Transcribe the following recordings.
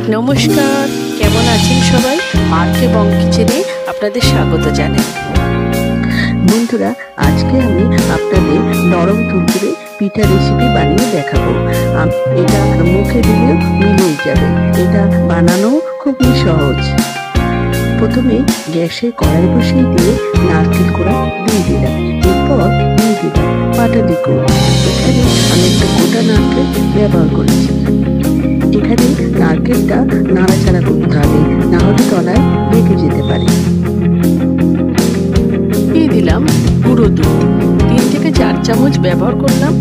নমস্কার, কেমন আছেন সবাই? আরকে বং কিচেনে আপনাদের স্বাগত জানাই। বন্ধুরা, আজকে আমি আপনাদের নরম তুলতুলে পিঠা রেসিপি বানিয়ে দেখাবো। এটা মুখে দিলেও মিলিয়ে যাবে। এটা বানানো খুবই সহজ। প্রথমে গ্যাসে কড়াই বসিয়ে দিয়ে নারকেল কোড়া দিয়ে দিলাম। এরপর দিয়ে দিলাম পাটালি গুড়। এখানে আমি একটা গোটা নারকেল ব্যবহার করেছি। এখানে নারকেলটা নাড়াচাড়া করতে হবে, না হলে তলায় লেগে যেতে পারে। দিয়ে দিলাম গুঁড়ো দুধ, 3 থেকে 4 চামচ ব্যবহার করলাম।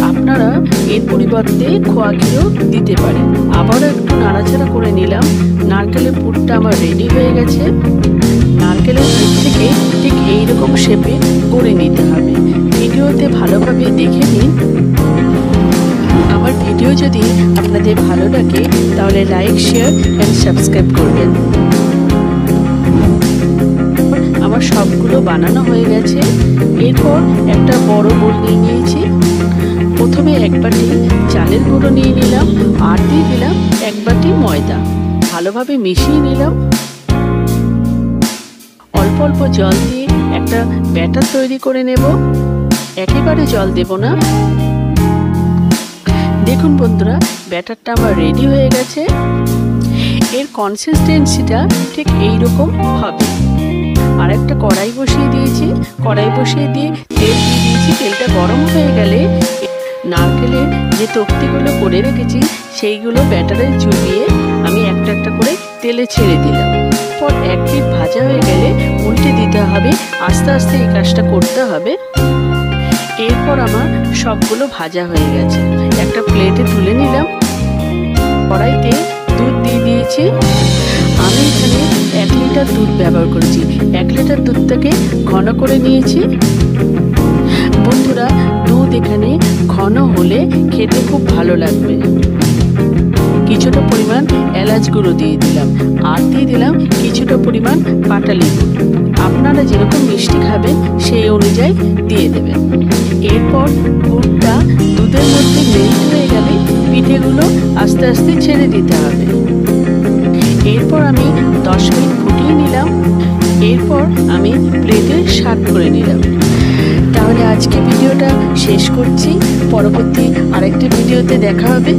আপনারা এর পরিবর্তে খোয়া ঘিও দিতে পারেন। আবারও একটু নাড়াচাড়া করে নিলাম। নারকেলের পুরটা আমার রেডি হয়ে গেছে। নারকেলের পুর থেকে ঠিক এইরকম শেপে করে নিতে হবে। ভিডিওতে ভালোভাবে দেখে নিন। আমার ভিডিও যদি আপনাদের ভালো লাগে তাহলে লাইক, শেয়ার অ্যান্ড সাবস্ক্রাইব করবেন। আমার সবগুলো বানানো হয়ে গেছে। এরপর একটা বড় বোল নিয়ে নিয়েছি। প্রথমে 1 বাটি চালের গুঁড়ো নিয়ে নিলাম আর দিয়ে দিলাম 1 বাটি ময়দা। ভালোভাবে মিশিয়ে নিলাম। অল্প অল্প জল দিয়ে একটা ব্যাটার তৈরি করে নেব। একেবারে জল দেব না। দেখুন বন্ধুরা, ব্যাটারটা আমার রেডি হয়ে গেছে। এর কনসিস্টেন্সিটা ঠিক এইরকম হবে। আর একটা কড়াই বসিয়ে দিয়েছি। কড়াই বসিয়ে দিয়ে তেল দিয়ে দিয়েছি। তেলটা গরম হয়ে গেলে নারকেলের যে তক্তিগুলো করে রেখেছি সেইগুলো ব্যাটারে চুবিয়ে আমি একটা একটা করে তেলে ছেড়ে দিলাম। পর এক পিঠ ভাজা হয়ে গেলে উল্টে দিতে হবে। আস্তে আস্তে এই কাজটা করতে হবে। এরপর আমার সবগুলো ভাজা হয়ে গেছে। একটা প্লেটে তুলে নিলাম। কড়াইতে দুধ দিয়ে দিয়েছি। আমি এখানে 1 লিটার দুধ ব্যবহার করেছি। 1 লিটার দুধটাকে ঘন করে নিয়েছি। বন্ধুরা, দুধ এখানে ঘন হলে খেতে খুব ভালো লাগবে। কিছুটা পরিমাণ এলাচ গুঁড়ো দিয়ে দিলাম আর দিয়ে দিলাম কিছুটা পরিমাণ পাটালি গুঁড়ো। আপনারা যেরকম মিষ্টি খাবেন সেই অনুযায়ী দিয়ে দেবেন। এরপর গুড়টা দুধের মধ্যে মেল্ট হয়ে গেলে পিঠেগুলো আস্তে আস্তে ছেড়ে দিতে হবে। এরপর আমি 10 মিনিট ফুটিয়ে নিলাম। এরপর আমি প্লেটে সার্ভ করে নিলাম। তাহলে আজকে ভিডিওটা শেষ করছি। পরবর্তী আরেকটি ভিডিওতে দেখা হবে।